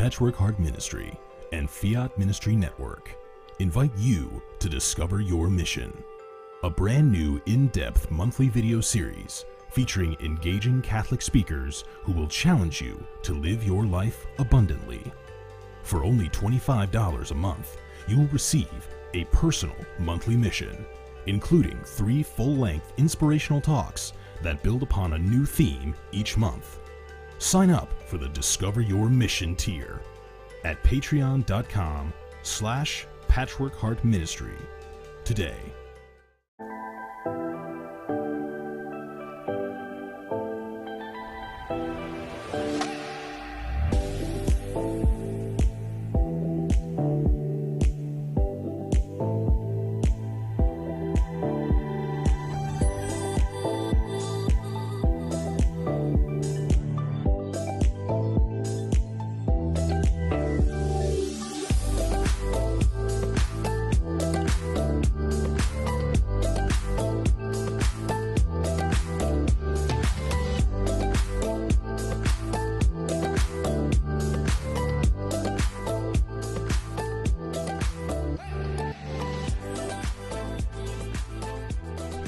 Patchwork Heart Ministry and Fiat Ministry Network invite you to discover your mission. A brand new in-depth monthly video series featuring engaging Catholic speakers who will challenge you to live your life abundantly. For only $25 a month, you will receive a personal monthly mission, including 3 full-length inspirational talks that build upon a new theme each month. Sign up for the Discover Your Mission tier at patreon.com/patchworkheartministry today.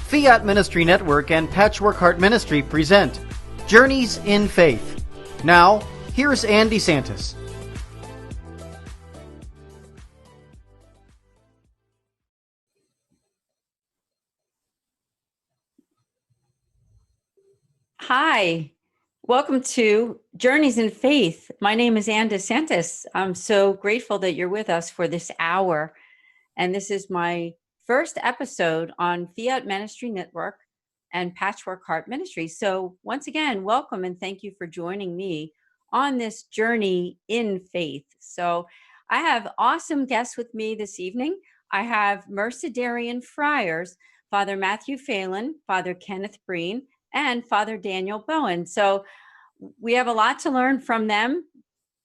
Fiat Ministry Network and Patchwork Heart Ministry present Journeys in Faith. Now, here's Anne DeSantis. Hi, welcome to Journeys in Faith. My name is Anne DeSantis. I'm so grateful that you're with us for this hour. And this is my first episode on Fiat Ministry Network and Patchwork Heart Ministry. So once again, welcome and thank you for joining me on this journey in faith. So I have awesome guests with me this evening. I have Mercedarian Friars, Father Matthew Phelan, Father Kenneth Breen, and Father Daniel Bowen. So we have a lot to learn from them.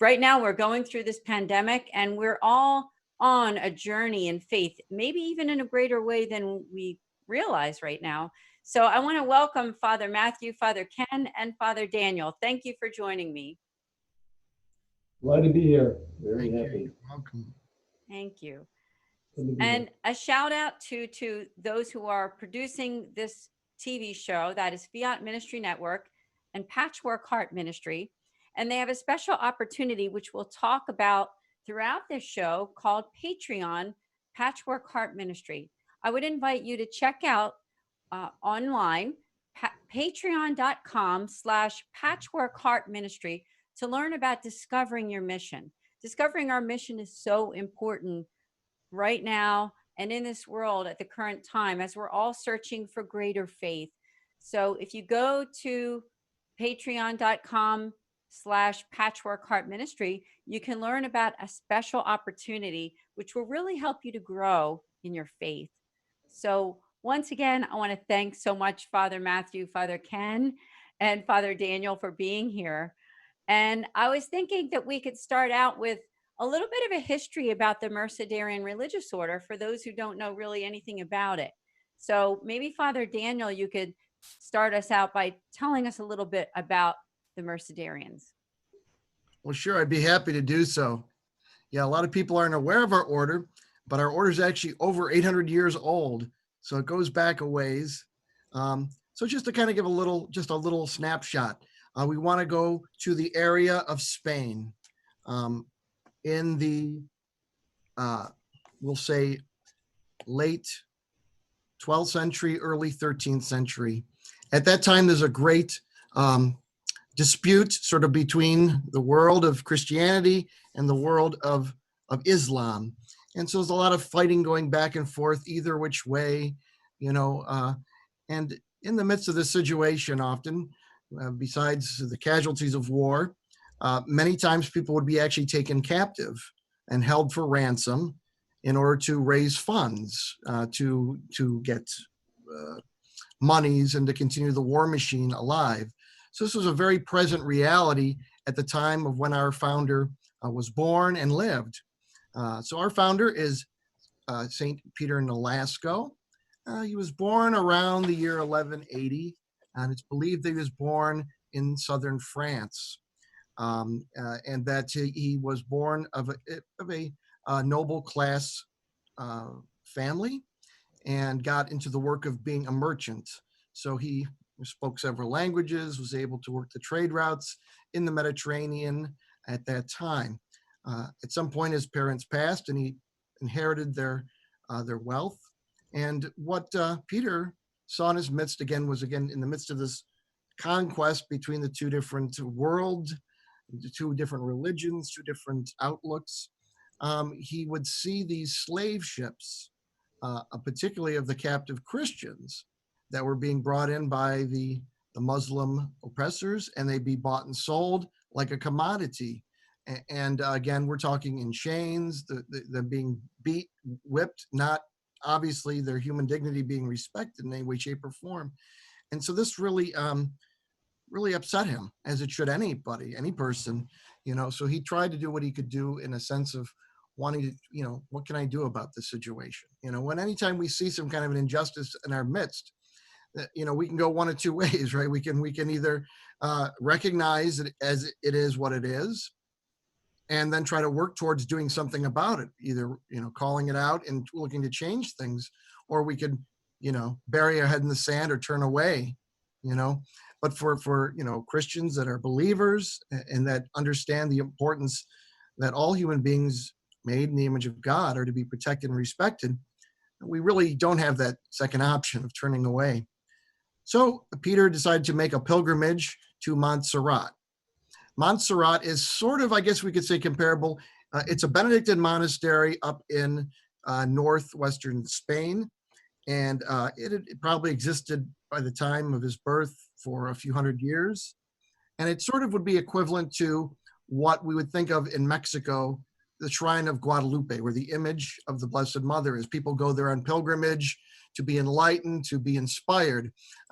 Right now, we're going through this pandemic and we're all on a journey in faith, maybe even in a greater way than we realize right now. So I want to welcome Father Matthew, Father Ken, and Father Daniel. Thank you for joining me. Glad to be here. Very happy. You're welcome. Thank you. And a shout out to those who are producing this TV show, that is Fiat Ministry Network and Patchwork Heart Ministry. And they have a special opportunity, which we'll talk about throughout this show, called Patreon Patchwork Heart Ministry. I would invite you to check out online, patreon.com/Patchwork Heart Ministry to learn about discovering your mission. Discovering our mission is so important right now and in this world at the current time as we're all searching for greater faith. So if you go to patreon.com/Patchwork Heart Ministry, you can learn about a special opportunity which will really help you to grow in your faith. So once again, I want to thank so much Father Matthew, Father Ken, and Father Daniel for being here. And I was thinking that we could start out with a little bit of a history about the Mercedarian religious order for those who don't know really anything about it. So maybe Father Daniel, you could start us out by telling us a little bit about the Mercedarians. Well, sure, I'd be happy to do so. Yeah, a lot of people aren't aware of our order, but our order is actually over 800 years old, so it goes back a ways. So just to kind of give a little snapshot, we want to go to the area of Spain in the, we'll say, late 12th century, early 13th century. At that time, there's a great dispute sort of between the world of Christianity and the world of Islam. And so there's a lot of fighting going back and forth either which way, and in the midst of this situation often, besides the casualties of war, many times people would be actually taken captive and held for ransom in order to raise funds to get monies and to continue the war machine alive. So this was a very present reality at the time of when our founder was born and lived. So our founder is St. Peter Nolasco. He was born around the year 1180, and it's believed that he was born in southern France. and that he was born of a noble class family and got into the work of being a merchant. So he spoke several languages, was able to work the trade routes in the Mediterranean at that time. At some point, his parents passed, and he inherited their wealth. And what Peter saw in his midst was in the midst of this conquest between the two different worlds, the two different religions, two different outlooks. He would see these slave ships, particularly of the captive Christians, that were being brought in by the Muslim oppressors, and they'd be bought and sold like a commodity. And again, we're talking in chains, them being beat, whipped, not obviously their human dignity being respected in any way, shape, or form. And so this really upset him, as it should anybody, any person, so he tried to do what he could do in a sense of wanting to, what can I do about this situation? Anytime we see some kind of an injustice in our midst, we can go one of two ways, right? We can either recognize it as it is what it is, and then try to work towards doing something about it, either, calling it out and looking to change things, or we could, bury our head in the sand or turn away, But for Christians that are believers and that understand the importance that all human beings made in the image of God are to be protected and respected, we really don't have that second option of turning away. So Peter decided to make a pilgrimage to Montserrat. Montserrat is sort of, I guess we could say, comparable. It's a Benedictine monastery up in northwestern Spain, and it probably existed by the time of his birth for a few hundred years. And it sort of would be equivalent to what we would think of in Mexico, the Shrine of Guadalupe, where the image of the Blessed Mother is. People go there on pilgrimage to be enlightened, to be inspired.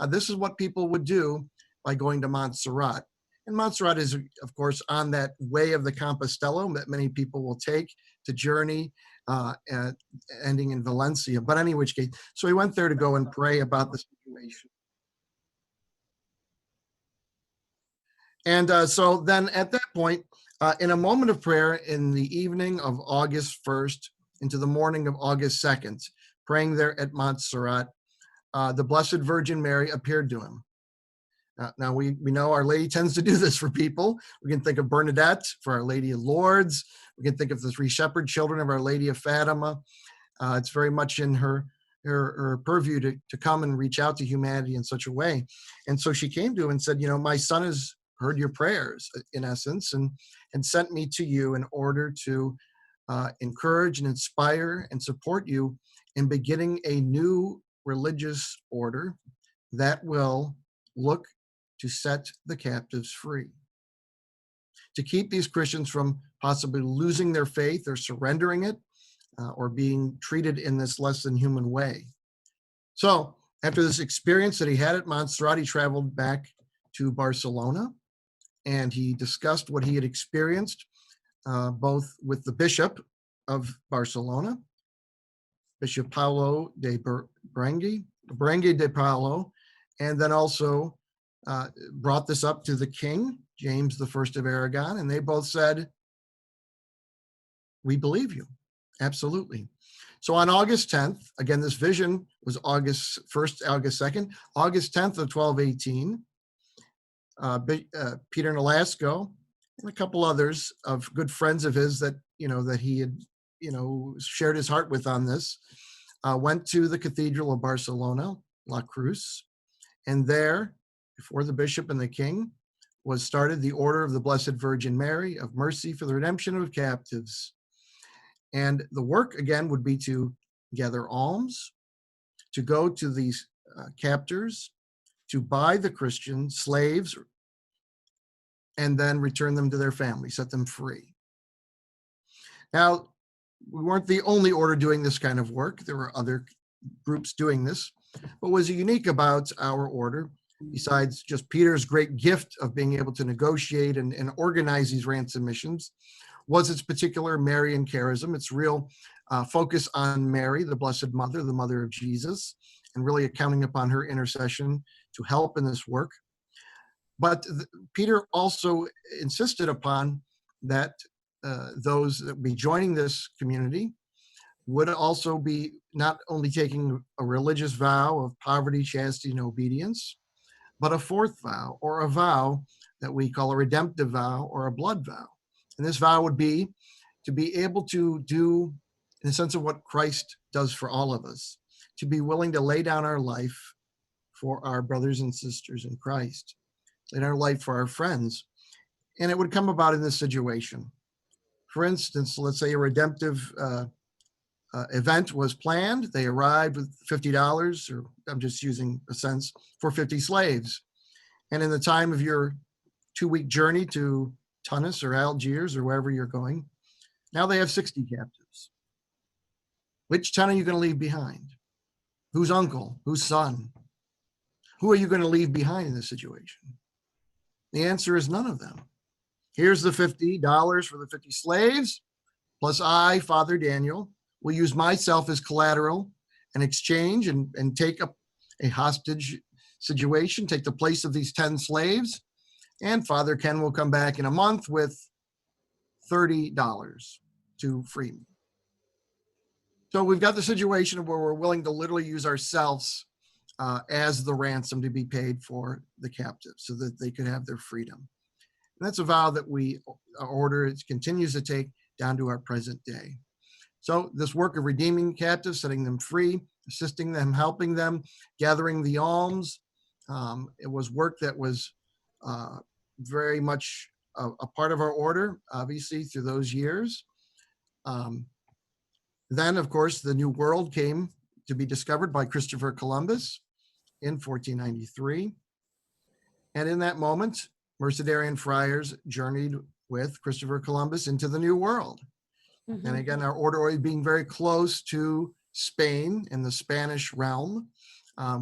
This is what people would do by going to Montserrat. And Montserrat is, of course, on that way of the Compostela that many people will take to journey, ending in Valencia. But any which case, so he went there to go and pray about the situation. And so then at that point, in a moment of prayer in the evening of August 1st into the morning of August 2nd, praying there at Montserrat, the Blessed Virgin Mary appeared to him. Now we know Our Lady tends to do this for people. We can think of Bernadette for Our Lady of Lourdes. We can think of the three shepherd children of Our Lady of Fatima. It's very much in her purview to come and reach out to humanity in such a way. And so she came to him and said, my son has heard your prayers, in essence, and sent me to you in order to encourage and inspire and support you in beginning a new religious order that will look to set the captives free, to keep these Christians from possibly losing their faith or surrendering it, or being treated in this less than human way. So after this experience that he had at Montserrat, he traveled back to Barcelona, and he discussed what he had experienced, both with the bishop of Barcelona, Bishop Paulo de Berenguer de Paulo, and then also brought this up to the king, James I of Aragon, and they both said, we believe you, absolutely. So on August 10th, again, this vision was August 1st, August 2nd, August 10th of 1218, Peter Nolasco and a couple others of good friends of his that, that he had, shared his heart with on this, went to the Cathedral of Barcelona, La Cruz, and there, before the bishop and the king, was started the Order of the Blessed Virgin Mary of Mercy for the redemption of captives. And the work, again, would be to gather alms, to go to these captors, to buy the Christian slaves, and then return them to their families, set them free. Now, we weren't the only order doing this kind of work. There were other groups doing this. What was unique about our order, besides just Peter's great gift of being able to negotiate and organize these ransom missions, was its particular Marian charism, its real focus on Mary, the Blessed Mother, the Mother of Jesus, and really accounting upon her intercession to help in this work. But Peter also insisted upon that those that be joining this community would also be not only taking a religious vow of poverty, chastity, and obedience, but a fourth vow, or a vow that we call a redemptive vow or a blood vow. And this vow would be to be able to do, in the sense of what Christ does for all of us, to be willing to lay down our life for our brothers and sisters in Christ, lay down our life for our friends. And it would come about in this situation. For instance, let's say a redemptive event was planned. They arrived with $50, or I'm just using a sense, for 50 slaves. And in the time of your 2-week journey to Tunis or Algiers or wherever you're going, now they have 60 captives. Which 10 are you going to leave behind? Whose uncle? Whose son? Who are you going to leave behind in this situation? The answer is none of them. Here's the $50 for the 50 slaves, plus I, Father Daniel, will use myself as collateral and exchange and take up a hostage situation, take the place of these 10 slaves. And Father Ken will come back in a month with $30 to free me. So we've got the situation where we're willing to literally use ourselves as the ransom to be paid for the captives so that they could have their freedom. And that's a vow that we order, it continues to take down to our present day. So this work of redeeming captives, setting them free, assisting them, helping them, gathering the alms, it was work that was very much a part of our order, obviously, through those years. Then, of course, the New World came to be discovered by Christopher Columbus in 1493. And in that moment, Mercedarian Friars journeyed with Christopher Columbus into the New World. Mm-hmm. And again, our order always being very close to Spain and the Spanish realm,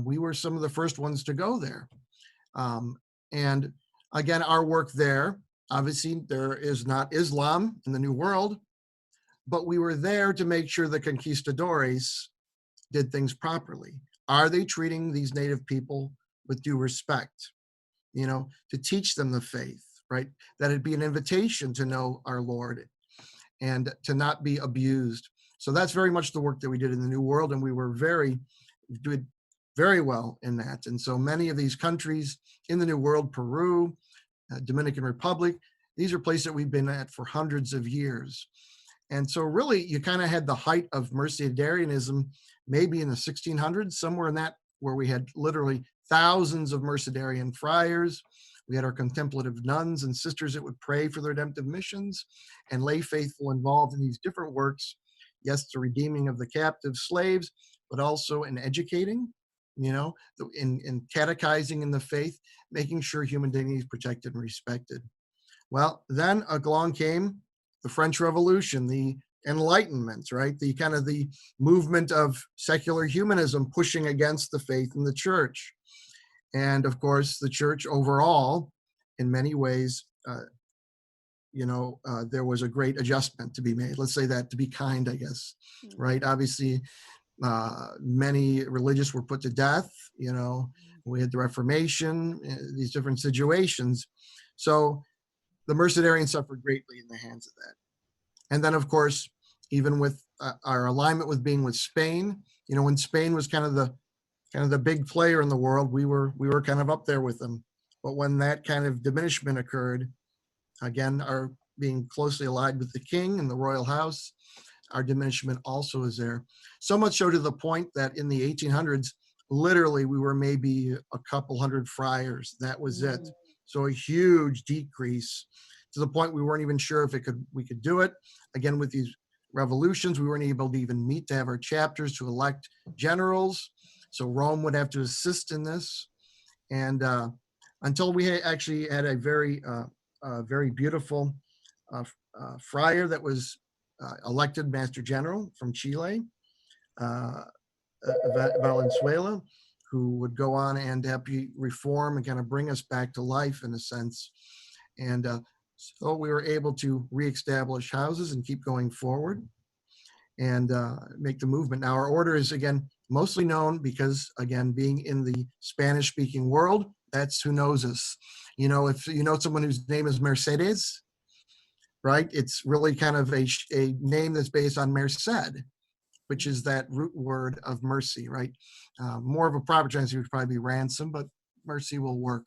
we were some of the first ones to go there. And again, our work there, obviously there is not Islam in the New World, but we were there to make sure the conquistadores did things properly. Are they treating these native people with due respect? You know, to teach them the faith, right? That it'd be an invitation to know our Lord and to not be abused. So that's very much the work that we did in the New World, and we did very well in that. And so many of these countries in the New World, Peru, Dominican Republic, these are places that we've been at for hundreds of years. And so really, you kind of had the height of Mercedarianism maybe in the 1600s, somewhere in that, where we had literally thousands of Mercedarian friars. We had our contemplative nuns and sisters that would pray for the redemptive missions and lay faithful involved in these different works. Yes, the redeeming of the captive slaves, but also in educating, you know, in catechizing in the faith, making sure human dignity is protected and respected. Well, then along came the French Revolution, the Enlightenment, right? The kind of the movement of secular humanism pushing against the faith in the church. And of course, the church overall, in many ways, there was a great adjustment to be made. Let's say that, to be kind, I guess, right? Obviously, many religious were put to death, you know, we had the Reformation, these different situations. So the Mercedarians suffered greatly in the hands of that. And then, of course, even with our alignment with being with Spain, you know, when Spain was kind of the big player in the world, we were kind of up there with them. But when that kind of diminishment occurred, again, our being closely allied with the king and the royal house, our diminishment also is there. So much so to the point that in the 1800s, literally we were maybe a couple hundred friars. That was it. So a huge decrease to the point we weren't even sure if we could do it. Again, with these revolutions, we weren't able to even meet to have our chapters to elect generals. So Rome would have to assist in this. And until we actually had a very beautiful friar that was elected Master General from Chile, Valenzuela, who would go on and help reform and kind of bring us back to life in a sense. And so we were able to reestablish houses and keep going forward and make the movement. Now our order is, again, mostly known because, again, being in the Spanish-speaking world, That's who knows us. You know, if you know someone whose name is Mercedes, right? It's really kind of a name that's based on Merced, which is that root word of mercy, right? More of a proper translation would probably be ransom, but mercy will work.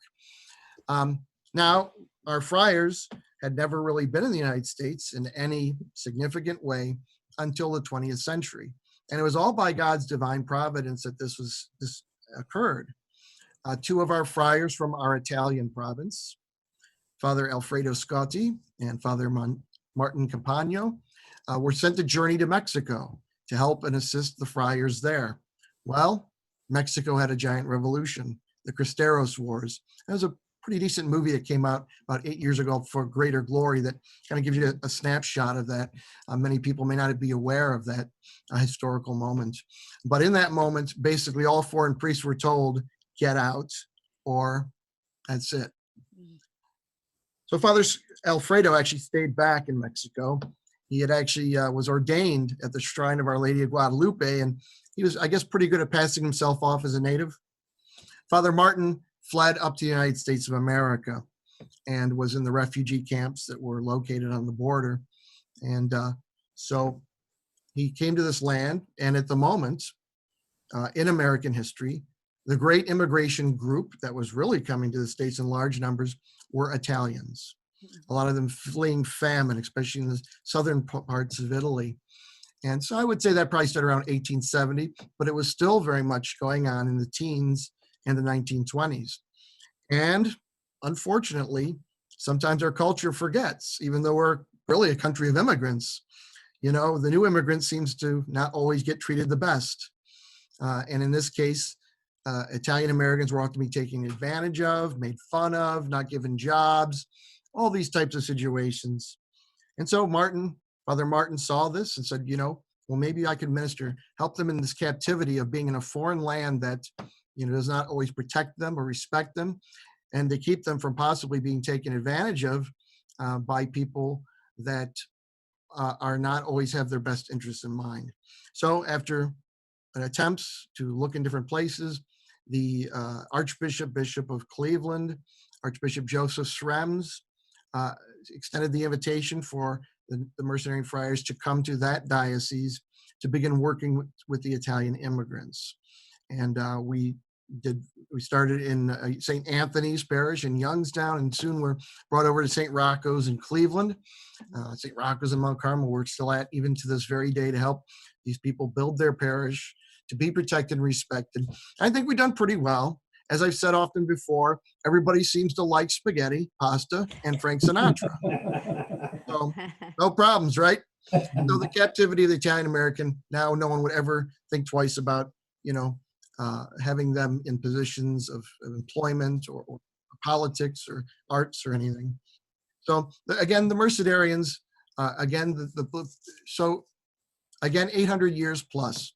Now, our friars had never really been in the United States in any significant way until the 20th century. And it was all by God's divine providence that this occurred. Two of our friars from our Italian province, Father Alfredo Scotti and Father Martin Campagno, were sent to journey to Mexico to help and assist the friars there. Well, Mexico had a giant revolution, the Cristeros Wars. That was a pretty decent movie that came out about 8 years ago for Greater Glory that kind of gives you a snapshot of that. Many people may not be aware of that historical moment. But in that moment, basically all foreign priests were told, get out, or that's it. So Father Alfredo actually stayed back in Mexico. He had actually was ordained at the shrine of Our Lady of Guadalupe, and he was, I guess, pretty good at passing himself off as a native. Father Martin fled up to the United States of America and was in the refugee camps that were located on the border. And so he came to this land, and at the moment, in American history, the great immigration group that was really coming to the States in large numbers were Italians. A lot of them fleeing famine, especially in the southern parts of Italy. And so I would say that probably started around 1870, but it was still very much going on in the teens and the 1920s. And unfortunately, sometimes our culture forgets, even though we're really a country of immigrants, you know, the new immigrant seems to not always get treated the best. And in this case, Italian Americans were often taken advantage of, made fun of, not given jobs, all these types of situations. And so Father Martin saw this and said, you know, well, maybe I could minister, help them in this captivity of being in a foreign land that, you know, does not always protect them or respect them, and to keep them from possibly being taken advantage of by people that are not always have their best interests in mind. So after attempts to look in different places, the Bishop of Cleveland, Archbishop Joseph Schrems, extended the invitation for the Mercedarian Friars to come to that diocese to begin working with the Italian immigrants. And we started in St. Anthony's Parish in Youngstown, and soon we're brought over to St. Rocco's in Cleveland. St. Rocco's in Mount Carmel, we're still at even to this very day to help these people build their parish, to be protected and respected. I think we've done pretty well. As I've said often before, everybody seems to like spaghetti, pasta, and Frank Sinatra. So no problems, right? So the captivity of the Italian American, now no one would ever think twice about, you know, having them in positions of employment or politics or arts or anything. So again, the Mercedarians, so again, 800 years plus.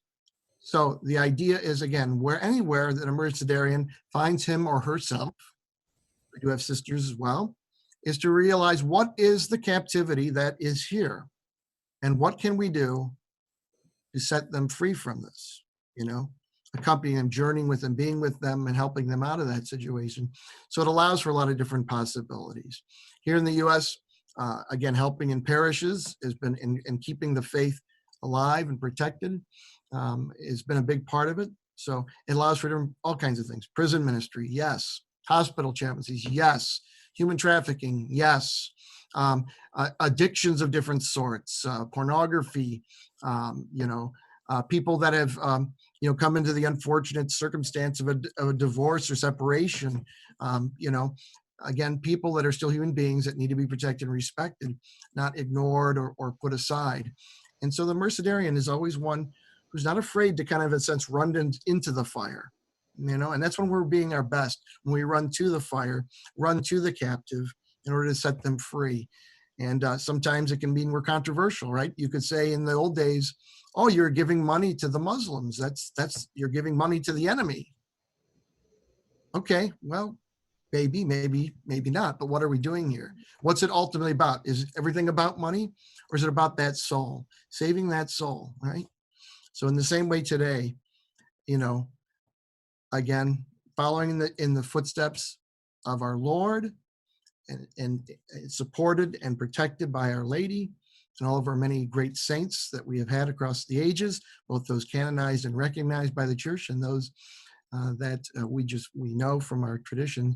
So the idea is, again, anywhere that a Mercedarian finds him or herself, we do have sisters as well, is to realize what is the captivity that is here, and what can we do to set them free from this, you know, accompanying them, journeying with them, being with them, and helping them out of that situation. So it allows for a lot of different possibilities. Here in the U.S., again, helping in parishes has been in keeping the faith alive and protected. Has been a big part of it. So it allows for all kinds of things. Prison ministry, yes. Hospital chaplaincies, yes. Human trafficking, yes. Addictions of different sorts, pornography, people that have, come into the unfortunate circumstance of a divorce or separation, again, people that are still human beings that need to be protected and respected, not ignored or put aside. And so the Mercedarian is always one who's not afraid to kind of, in a sense, run into the fire, and that's when we're being our best, when we run to the fire, run to the captive in order to set them free. And sometimes it can mean we're controversial, right? You could say in the old days, oh, you're giving money to the Muslims. That's you're giving money to the enemy. Okay, well, maybe not, but what are we doing here? What's it ultimately about? Is everything about money, or is it about that soul, saving that soul, right? So in the same way today, again, following in the footsteps of our Lord, and supported and protected by Our Lady and all of our many great saints that we have had across the ages, both those canonized and recognized by the church and those that we know from our tradition.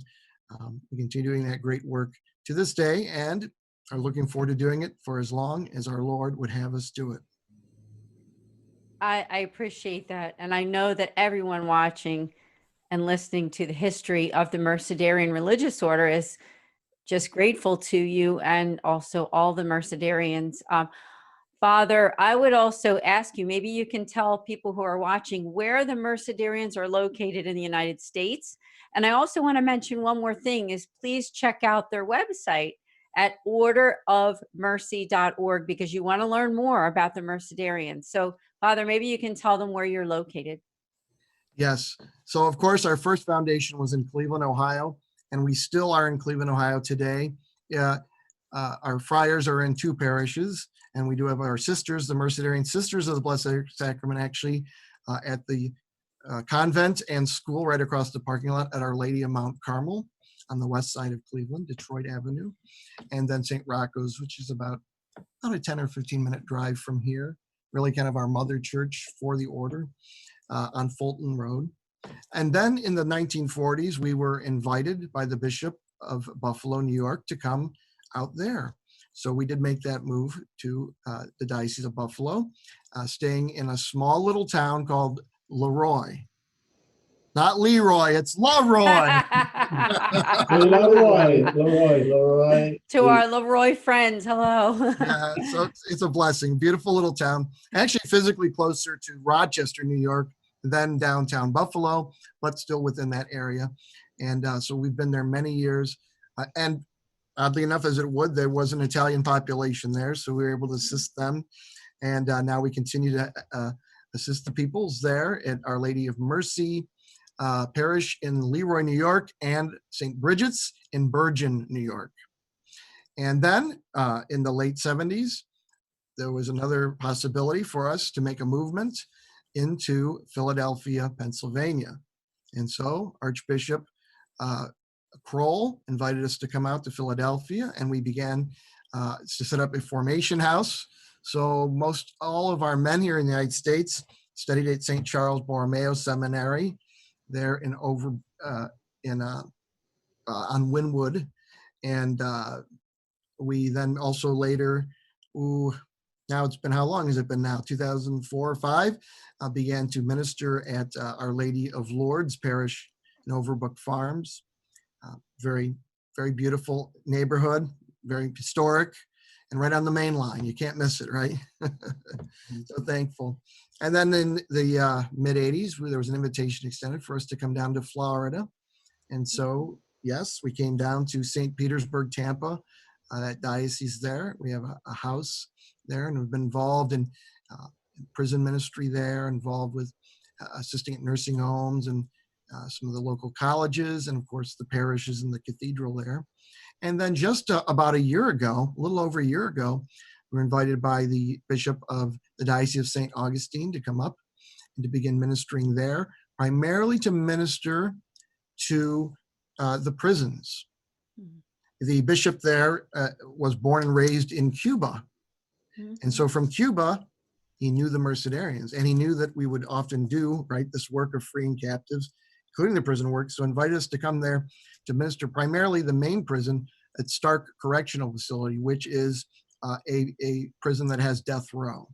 We continue doing that great work to this day and are looking forward to doing it for as long as our Lord would have us do it. I appreciate that. And I know that everyone watching and listening to the history of the Mercedarian religious order is just grateful to you and also all the Mercedarians. Father, I would also ask you, maybe you can tell people who are watching where the Mercedarians are located in the United States. And I also want to mention one more thing is please check out their website at orderofmercy.org because you want to learn more about the Mercedarians. So, Father, maybe you can tell them where you're located. Yes. So, of course, our first foundation was in Cleveland, Ohio, and we still are in Cleveland, Ohio today. Our friars are in 2 parishes, and we do have our sisters, the Mercedarian Sisters of the Blessed Sacrament, actually at the convent and school right across the parking lot at Our Lady of Mount Carmel on the west side of Cleveland, Detroit Avenue, and then St. Rocco's, which is about a 10 or 15-minute drive from here, really kind of our mother church for the order on Fulton Road. And then in the 1940s, we were invited by the Bishop of Buffalo, New York, to come out there. So we did make that move to the Diocese of Buffalo, staying in a small little town called Leroy. Not Leroy, it's Leroy. Leroy. To our Leroy friends, hello. Yeah, so it's a blessing. Beautiful little town. Actually physically closer to Rochester, New York, than downtown Buffalo, but still within that area. And so we've been there many years. And oddly enough, as it would, there was an Italian population there, so we were able to assist them. And now we continue to assist the peoples there at Our Lady of Mercy Parish in Leroy, New York, and St. Bridget's in Bergen, New York. And then in the late 70s, there was another possibility for us to make a movement into Philadelphia, Pennsylvania. And so Archbishop Kroll invited us to come out to Philadelphia, and we began to set up a formation house. So most all of our men here in the United States studied at St. Charles Borromeo Seminary there on Wynwood. And we then also later, now it's been, how long has it been now? 2004 or 5, began to minister at Our Lady of Lourdes Parish in Overbrook Farms. Very, very beautiful neighborhood, very historic, and right on the main line. You can't miss it, right? So thankful. And then in the mid 80s, there was an invitation extended for us to come down to Florida. And so, yes, we came down to St. Petersburg, Tampa, that diocese there. We have a house there, and we've been involved in prison ministry there, involved with assisting at nursing homes and some of the local colleges, and of course the parishes and the cathedral there. And then just about a year ago, a little over a year ago, we were invited by the Bishop of the Diocese of St. Augustine to come up and to begin ministering there, primarily to minister to the prisons. The bishop there was born and raised in Cuba. And so from Cuba, he knew the Mercedarians, and he knew that we would often do, right, this work of freeing captives, including the prison work. So invited us to come there to minister primarily the main prison at Stark Correctional Facility, which is a prison that has death row.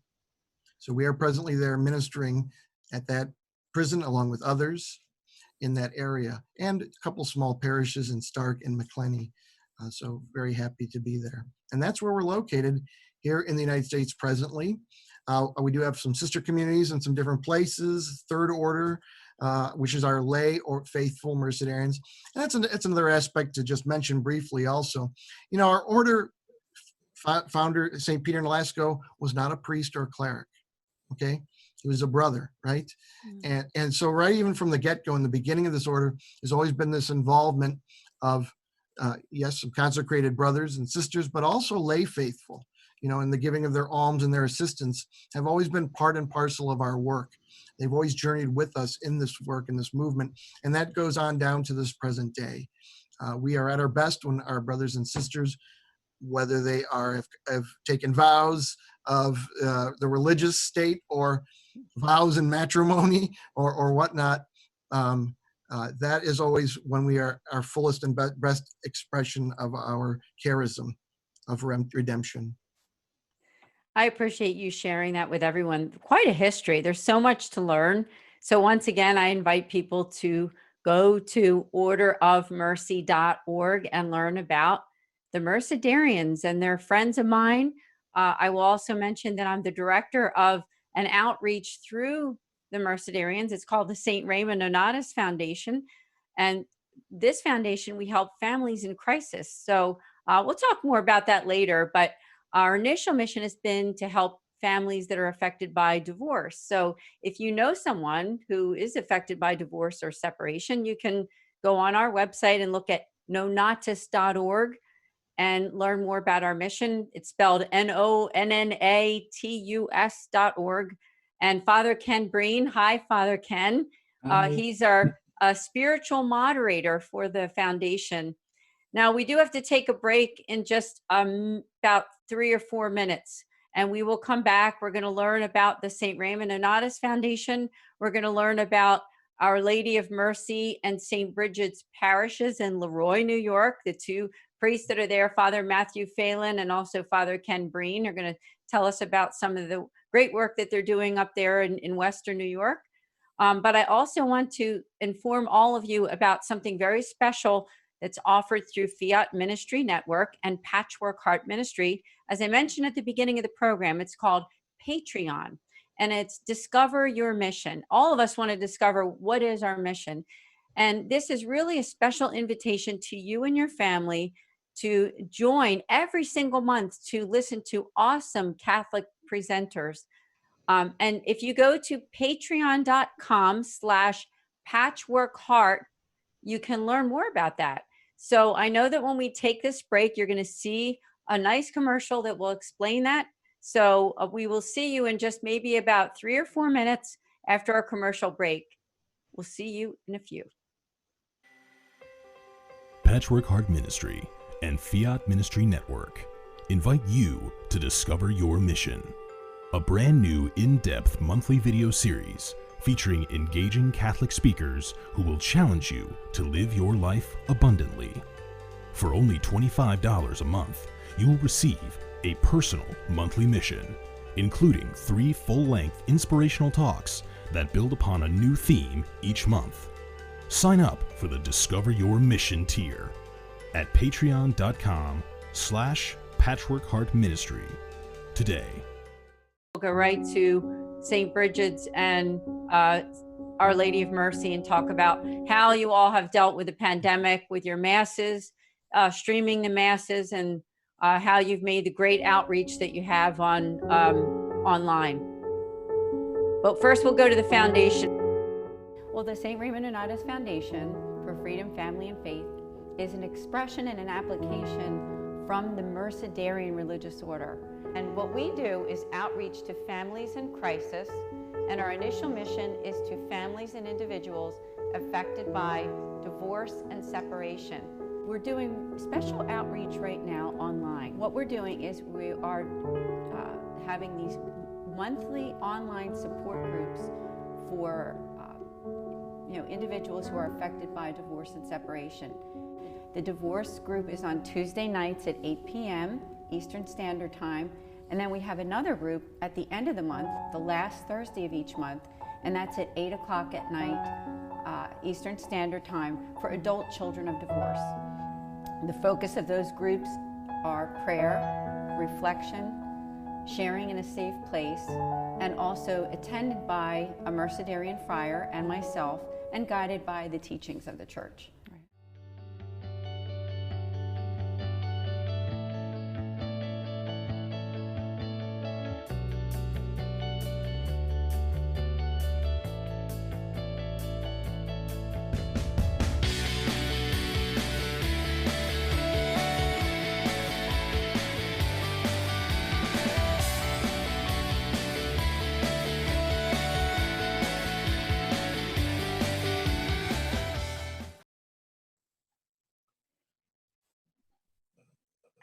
So we are presently there ministering at that prison along with others in that area, and a couple small parishes in Stark and McClenny. So very happy to be there. And that's where we're located here in the United States presently. We do have some sister communities in some different places, Third Order, which is our lay or faithful Mercedarians. And that's another aspect to just mention briefly also. You know, our order founder, St. Peter Nolasco, was not a priest or a cleric, okay? He was a brother, right? And so right even from the get-go, in the beginning of this order, there's always been this involvement of, yes, some consecrated brothers and sisters, but also lay faithful, you know, and the giving of their alms and their assistance have always been part and parcel of our work. They've always journeyed with us in this work, in this movement, and that goes on down to this present day. We are at our best when our brothers and sisters, whether they have taken vows of the religious state or vows in matrimony or whatnot, that is always when we are our fullest and best expression of our charism of redemption. I appreciate you sharing that with everyone. Quite a history. There's so much to learn. So once again, I invite people to go to orderofmercy.org and learn about the Mercedarians, and they're friends of mine. I will also mention that I'm the director of an outreach through the Mercedarians. It's called the St. Raymond Nonatus Foundation. And this foundation, we help families in crisis. So we'll talk more about that later, but our initial mission has been to help families that are affected by divorce. So if you know someone who is affected by divorce or separation, you can go on our website and look at nonatus.org and learn more about our mission. It's spelled NONNATUS.org. And Father Ken Breen, hi, Father Ken. He's our spiritual moderator for the foundation. Now, we do have to take a break in just about 3 or 4 minutes, and we will come back. We're going to learn about the St. Raymond Nonatus Foundation. We're going to learn about Our Lady of Mercy and St. Bridget's parishes in Leroy, New York. The two priests that are there, Father Matthew Phelan and also Father Ken Breen, are going to tell us about some of the great work that they're doing up there in Western New York. But I also want to inform all of you about something very special that's offered through Fiat Ministry Network and Patchwork Heart Ministry. As I mentioned at the beginning of the program, it's called Patreon, and it's Discover Your Mission. All of us want to discover what is our mission. And this is really a special invitation to you and your family to join every single month to listen to awesome Catholic presenters. And if you go to patreon.com/patchworkheart, you can learn more about that. So I know that when we take this break, you're going to see a nice commercial that will explain that. So we will see you in just maybe about 3 or 4 minutes after our commercial break. We'll see you in a few. Patchwork Heart Ministry and Fiat Ministry Network invite you to discover your mission. A brand new in-depth monthly video series featuring engaging Catholic speakers who will challenge you to live your life abundantly. For only $25 a month, you will receive a personal monthly mission, including 3 full-length inspirational talks that build upon a new theme each month. Sign up for the Discover Your Mission tier at patreon.com/patchworkheartministry today. We'll go right to St. Bridget's and Our Lady of Mercy and talk about how you all have dealt with the pandemic with your masses, streaming the masses, and how you've made the great outreach that you have on online. But first, we'll go to the foundation. Well, the St. Raymond Nonatus Foundation for Freedom, Family, and Faith is an expression and an application from the Mercedarian religious order. And what we do is outreach to families in crisis, and our initial mission is to families and individuals affected by divorce and separation. We're doing special outreach right now online. What we're doing is we are having these monthly online support groups for individuals who are affected by divorce and separation. The divorce group is on Tuesday nights at 8 p.m. Eastern Standard Time. And then we have another group at the end of the month, the last Thursday of each month, and that's at 8 o'clock at night, Eastern Standard Time, for adult children of divorce. The focus of those groups are prayer, reflection, sharing in a safe place, and also attended by a Mercedarian Friar and myself, and guided by the teachings of the Church.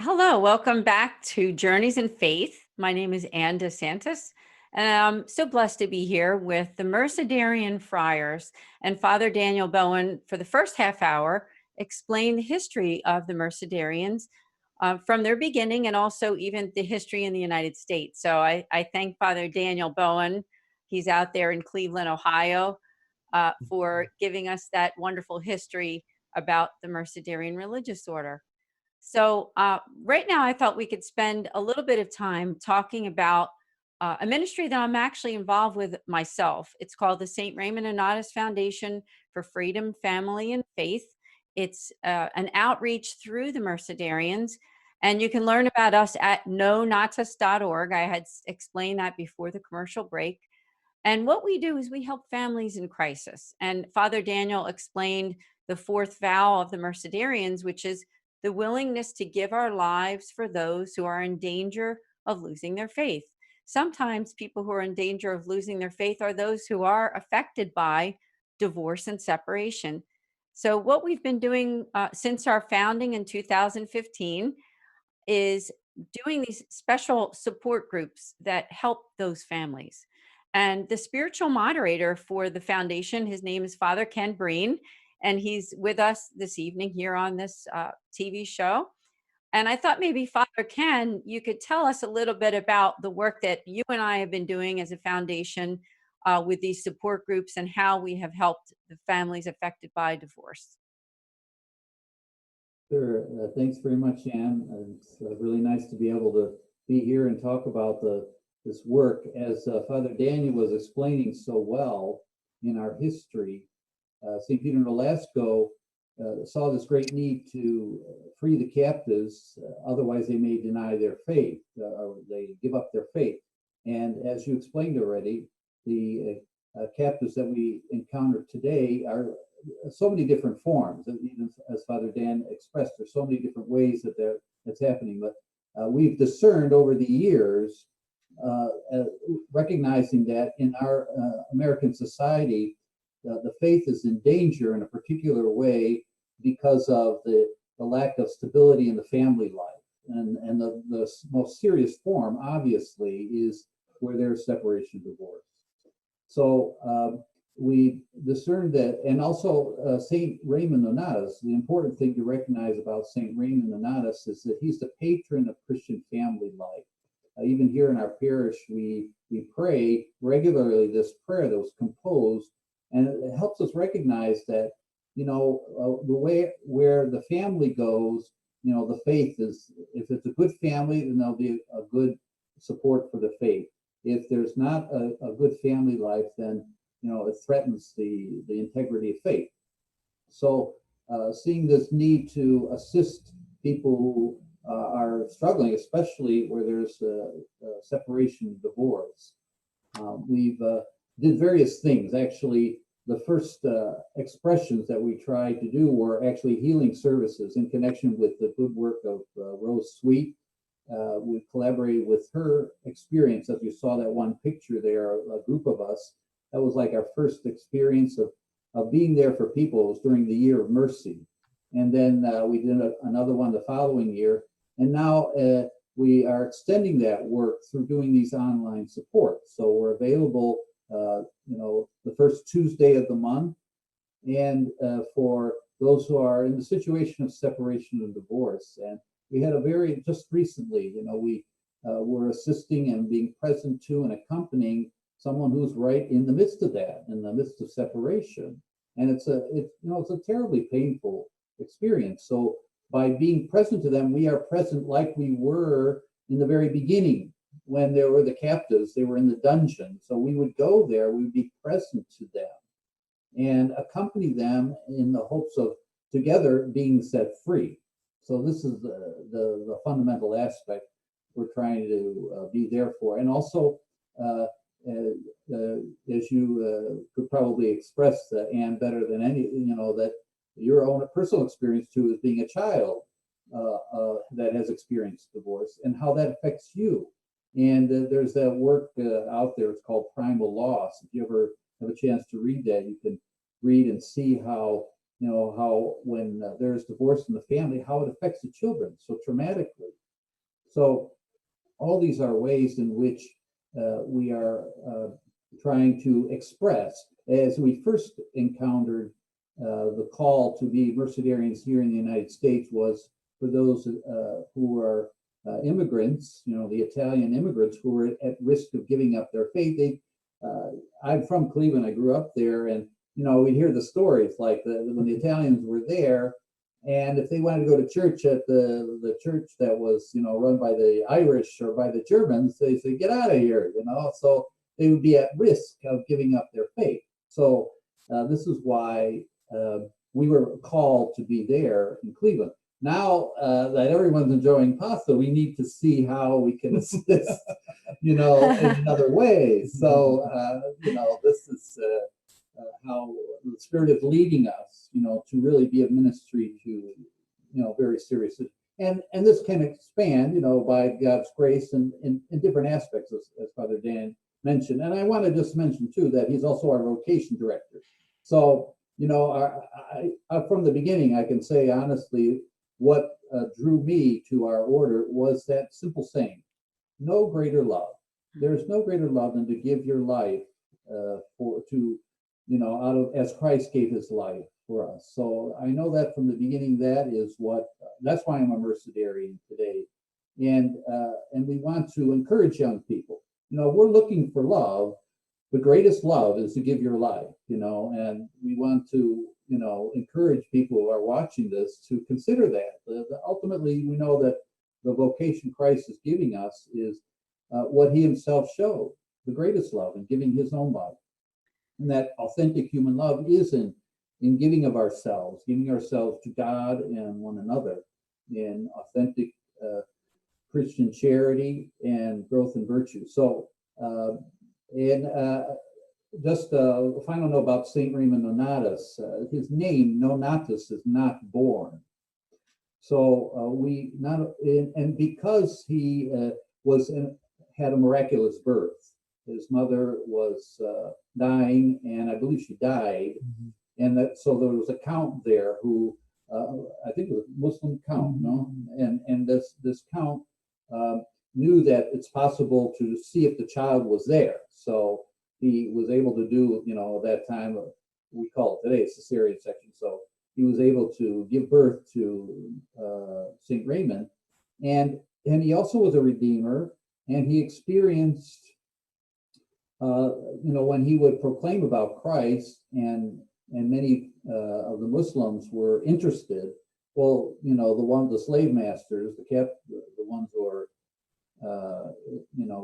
Hello, welcome back to Journeys in Faith. My name is Anne DeSantis, and I'm so blessed to be here with the Mercedarian Friars and Father Daniel Bowen for the first half hour, explain the history of the Mercedarians from their beginning and also even the history in the United States. So I thank Father Daniel Bowen. He's out there in Cleveland, Ohio, for giving us that wonderful history about the Mercedarian religious order. So, right now, I thought we could spend a little bit of time talking about a ministry that I'm actually involved with myself. It's called the St. Raymond Nonnatus Foundation for Freedom, Family, and Faith. It's an outreach through the Mercedarians, and you can learn about us at knonatus.org. I had explained that before the commercial break. And what we do is we help families in crisis. And Father Daniel explained the fourth vow of the Mercedarians, which is the willingness to give our lives for those who are in danger of losing their faith. Sometimes people who are in danger of losing their faith are those who are affected by divorce and separation. So, what we've been doing since our founding in 2015 is doing these special support groups that help those families. And the spiritual moderator for the foundation, his name is Father Ken Breen, and he's with us this evening here on this TV show. And I thought maybe Father Ken, you could tell us a little bit about the work that you and I have been doing as a foundation with these support groups and how we have helped the families affected by divorce. Sure. Thanks very much, Anne. It's really nice to be able to be here and talk about this work. As Father Daniel was explaining so well in our history, St. Peter Nolasco saw this great need to free the captives, otherwise they may deny their faith, or they give up their faith. And as you explained already, the captives that we encounter today are so many different forms. Even as Father Dan expressed, there's so many different ways that's happening. But we've discerned over the years, recognizing that in our American society, the faith is in danger in a particular way because of the lack of stability in the family life. And the most serious form, obviously, is where there's separation, divorce. So we discerned that, and also St. Raymond Nonnatus, the important thing to recognize about St. Raymond Nonnatus is that he's the patron of Christian family life. Even here in our parish, we pray regularly this prayer that was composed, and it helps us recognize that, the way where the family goes, the faith is, if it's a good family, then there'll be a good support for the faith. If there's not a good family life, then it threatens the integrity of faith. So seeing this need to assist people who are struggling, especially where there's separation, divorce, we've did various things. Actually, the first expressions that we tried to do were actually healing services in connection with the good work of Rose Sweet. We collaborated with her experience. As you saw that one picture there, a group of us, that was like our first experience of being there for people. It was during the Year of Mercy. And then we did another one the following year. And now we are extending that work through doing these online supports. So we're available, the first Tuesday of the month. And for those who are in the situation of separation and divorce. And we had just recently, we were assisting and being present to and accompanying someone who's right in the midst of that, in the midst of separation. And it's a terribly painful experience. So by being present to them, we are present like we were in the very beginning when there were the captives, they were in the dungeon. So we would go there, we would be present to them and accompany them in the hopes of together being set free. So this is the fundamental aspect we're trying to be there for. And also, as you could probably express, Anne, better than any, that your own personal experience too is being a child that has experienced divorce and how that affects you. And there's that work out there, it's called Primal Loss. If you ever have a chance to read that, you can read and see how how when there's divorce in the family, how it affects the children so traumatically. So all these are ways in which we are trying to express. As we first encountered the call to be Mercedarians here in the United States was for those who are immigrants, the Italian immigrants who were at risk of giving up their faith. I'm from Cleveland, I grew up there, and we hear the stories like when the Italians were there, and if they wanted to go to church at the church that was run by the Irish or by the Germans, they say, get out of here, so they would be at risk of giving up their faith. So this is why we were called to be there in Cleveland. Now that everyone's enjoying pasta, we need to see how we can assist, in another way. So, this is how the Spirit is leading us, to really be a ministry to, very seriously. And this can expand, by God's grace and in different aspects, as Father Dan mentioned. And I want to just mention, too, that he's also our vocation director. So, from the beginning, I can say honestly, what drew me to our order was that simple saying, no greater love. There's no greater love than to give your life as Christ gave his life for us. So I know that from the beginning, that's why I'm a Mercedarian today. And we want to encourage young people. We're looking for love. The greatest love is to give your life, and we want to, encourage people who are watching this to consider that. Ultimately, we know that the vocation Christ is giving us is what he himself showed, the greatest love in giving his own life. And that authentic human love is in giving ourselves to God and one another in authentic Christian charity and growth in virtue. So, just a final note about Saint Raymond Nonatus. His name, Nonatus, is not born. So and because he had a miraculous birth, his mother was dying, and I believe she died, and so there was a count there who I think it was a Muslim count, and this count knew that it's possible to see if the child was there. So he was able to do, at that time, we call it today a cesarean section. So he was able to give birth to St. Raymond, and he also was a redeemer, and he experienced, when he would proclaim about Christ, and many of the Muslims were interested. Well, the slave masters, the ones who are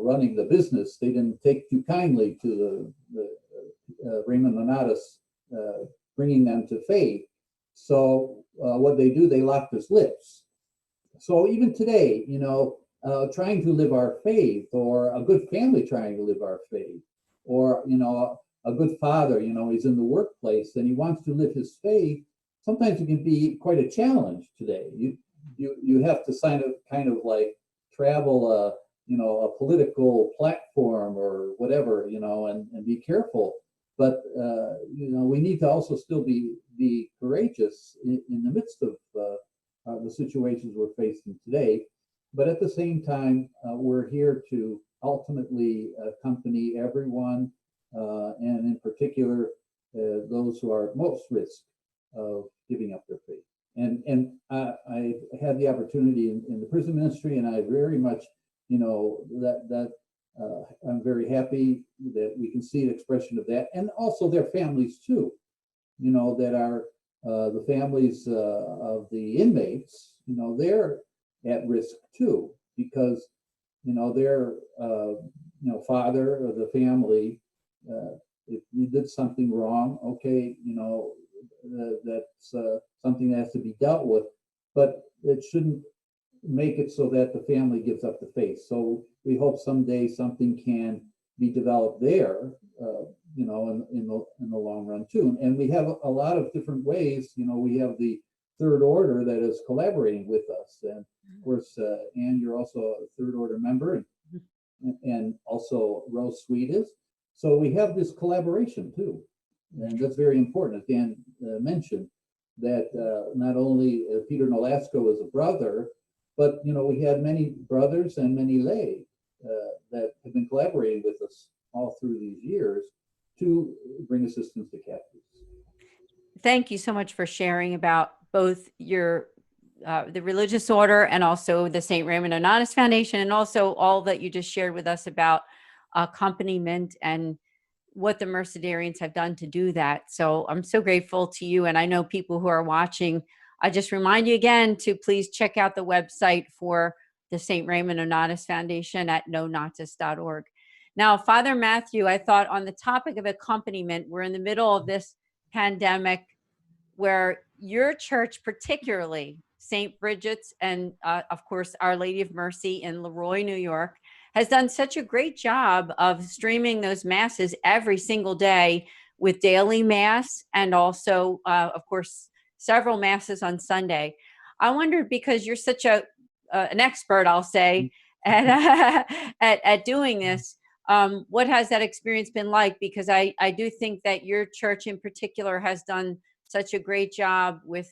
running the business, they didn't take too kindly to the Raymond Nonatus bringing them to faith. So what they do, they locked his lips. So even today, trying to live our faith, or a good family trying to live our faith, or a good father, he's in the workplace and he wants to live his faith. Sometimes it can be quite a challenge today. You have to kind of like travel a political platform or whatever, and be careful. But we need to also still be courageous in the midst of the situations we're facing today. But at the same time, we're here to ultimately accompany everyone, and in particular those who are at most risk of giving up their faith. And I had the opportunity in the prison ministry, and I very much, I'm very happy that we can see an expression of that, and also their families too, that are the families of the inmates, they're at risk too, because, their, father or the family, if you did something wrong, okay, that's something that has to be dealt with, but it shouldn't make it so that the family gives up the faith. So we hope someday something can be developed there, in the long run too. And we have a lot of different ways. We have the Third Order that is collaborating with us, and of course, Anne, you're also a Third Order member, and also Rose Sweet is. So we have this collaboration too, and that's very important, as Dan mentioned. that not only Peter Nolasco was a brother, but we had many brothers and many lay that have been collaborating with us all through these years to bring assistance to captives. Thank you so much for sharing about both your the religious order and also the St. Raymond Nonnatus Foundation, and also all that you just shared with us about accompaniment and what the Mercedarians have done to do that. So I'm so grateful to you. And I know people who are watching, I just remind you again to please check out the website for the St. Raymond Nonnatus Foundation at nonatus.org. Now, Father Matthew, I thought on the topic of accompaniment, we're in the middle of this pandemic where your church, particularly St. Bridget's and of course, Our Lady of Mercy in Leroy, New York, has done such a great job of streaming those masses every single day with daily mass and also, of course, several masses on Sunday. I wondered, because you're such an expert, I'll say, at doing this, what has that experience been like? Because I do think that your church in particular has done such a great job with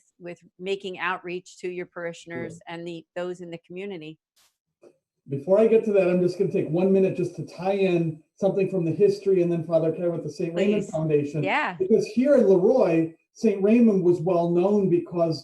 making outreach to your parishioners and those in the community. Before I get to that, I'm just going to take 1 minute just to tie in something from the history, and then Father Karen with the St. Raymond Foundation. Yeah. Because here in Leroy, St. Raymond was well known because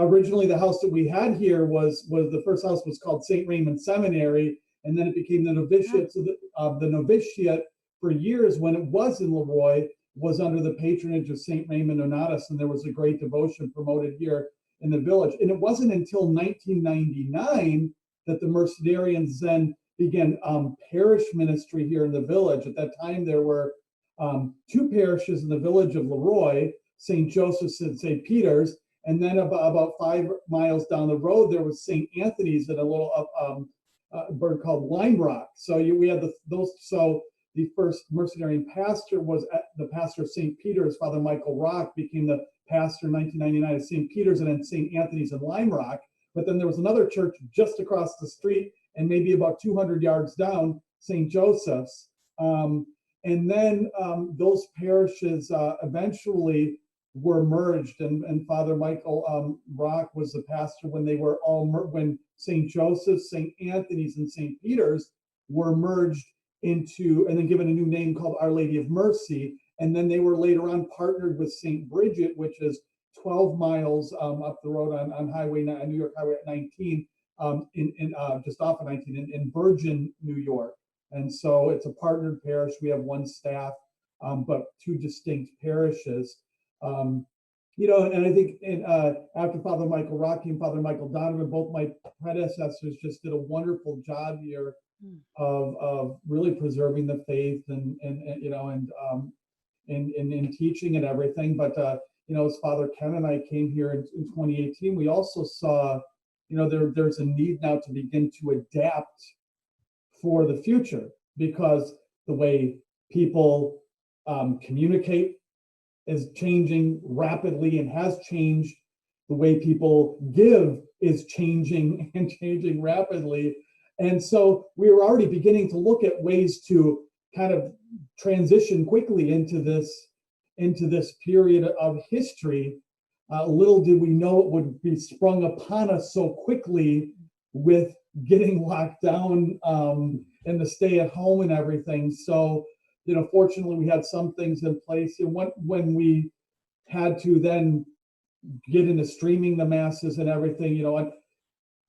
originally the house that we had here was the first house was called St. Raymond Seminary, and then it became the novitiate. So the novitiate for years, when it was in Leroy, was under the patronage of St. Raymond Nonnatus, and there was a great devotion promoted here in the village. And it wasn't until 1999 that the Mercedarians then began parish ministry here in the village. At that time, there were 2 parishes in the village of Leroy, St. Joseph's and St. Peter's, and then about 5 miles down the road, there was St. Anthony's in a little bird called Lime Rock. So we had those. So the first Mercedarian pastor was the pastor of St. Peter's. Father Michael Rock became the pastor in 1999 of St. Peter's, and then St. Anthony's in Lime Rock. But then there was another church just across the street and maybe about 200 yards down, St. Joseph's. And then those parishes eventually were merged, and Father Michael Rock was the pastor when they were all when St. Joseph's, St. Anthony's, and St. Peter's were merged into, and then given a new name called Our Lady of Mercy. And then they were later on partnered with St. Bridget, which is 12 miles up the road on New York Highway 19, just off of 19 in Virgin, New York. And so it's a partnered parish. We have 1 staff, but 2 distinct parishes. And I think after Father Michael Rock came Father Michael Donovan, both my predecessors just did a wonderful job here of really preserving the faith and teaching and everything. But as Father Ken and I came here in 2018, we also saw, there's a need now to begin to adapt for the future, because the way people communicate is changing rapidly and has changed. The way people give is changing and changing rapidly. And so we were already beginning to look at ways to kind of transition quickly into this period of history. Little did we know it would be sprung upon us so quickly with getting locked down and the stay at home and everything. So, fortunately we had some things in place. And when we had to then get into streaming the masses and everything,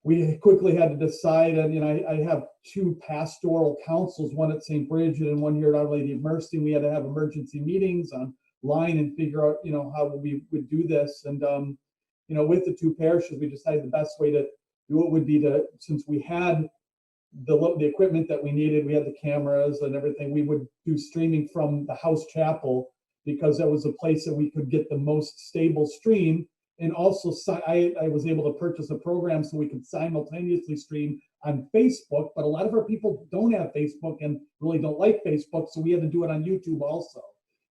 we quickly had to decide. And I have 2 pastoral councils, one at St. Bridget and one here at Our Lady of Mercy. We had to have emergency meetings online and figure out, how we would do this. And with the 2 parishes, we decided the best way to do it would be to, since we had the equipment that we needed, we had the cameras and everything, we would do streaming from the house chapel, because that was a place that we could get the most stable stream. And also I was able to purchase a program so we could simultaneously stream on Facebook, but a lot of our people don't have Facebook and really don't like Facebook, so we had to do it on YouTube also.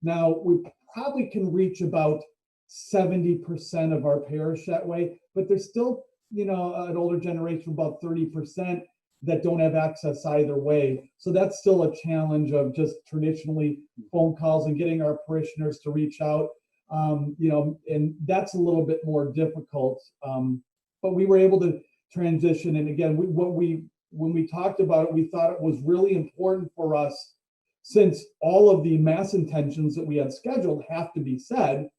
Now, we probably can reach about 70% of our parish that way, but there's still, an older generation, about 30%, that don't have access either way. So that's still a challenge of just traditionally phone calls and getting our parishioners to reach out. And that's a little bit more difficult. But we were able to transition. And again, when we talked about it, we thought it was really important for us, since all of the mass intentions that we had scheduled have to be said.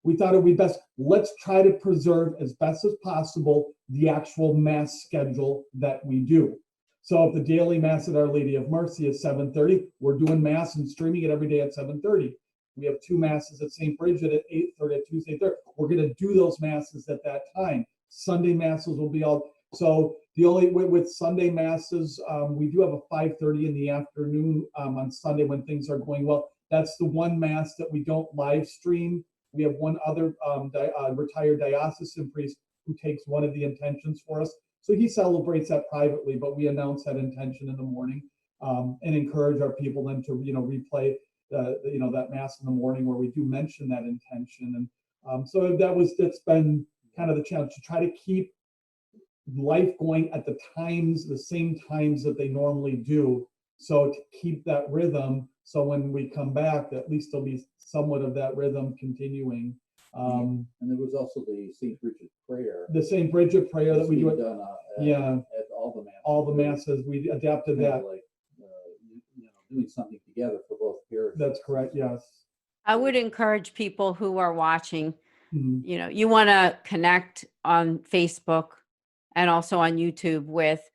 We thought it would be best, let's try to preserve as best as possible the actual mass schedule that we do. So if the daily mass at Our Lady of Mercy is 7:30, we're doing mass and streaming it every day at 7:30. We have 2 masses at St. Bridget at 8:30, at Tuesday 3rd. We're going to do those masses at that time. Sunday masses will be all. So the only with Sunday masses, we do have a 5:30 in the afternoon on Sunday when things are going well. That's the one mass that we don't live stream. We have one other retired diocesan priest who takes one of the intentions for us. So he celebrates that privately, but we announce that intention in the morning and encourage our people then to replay that mass in the morning where we do mention that intention. And so that's been kind of the challenge, to try to keep life going at the same times that they normally do. So to keep that rhythm, so when we come back, at least there'll be somewhat of that rhythm continuing. And there was also the St. Bridget prayer. The St. Bridget prayer that we do done at all the masses. All the masses, we adapted that. Like doing something together for both parishes. That's correct. Yes. I would encourage people who are watching, Mhm. you want to connect on Facebook and also on YouTube with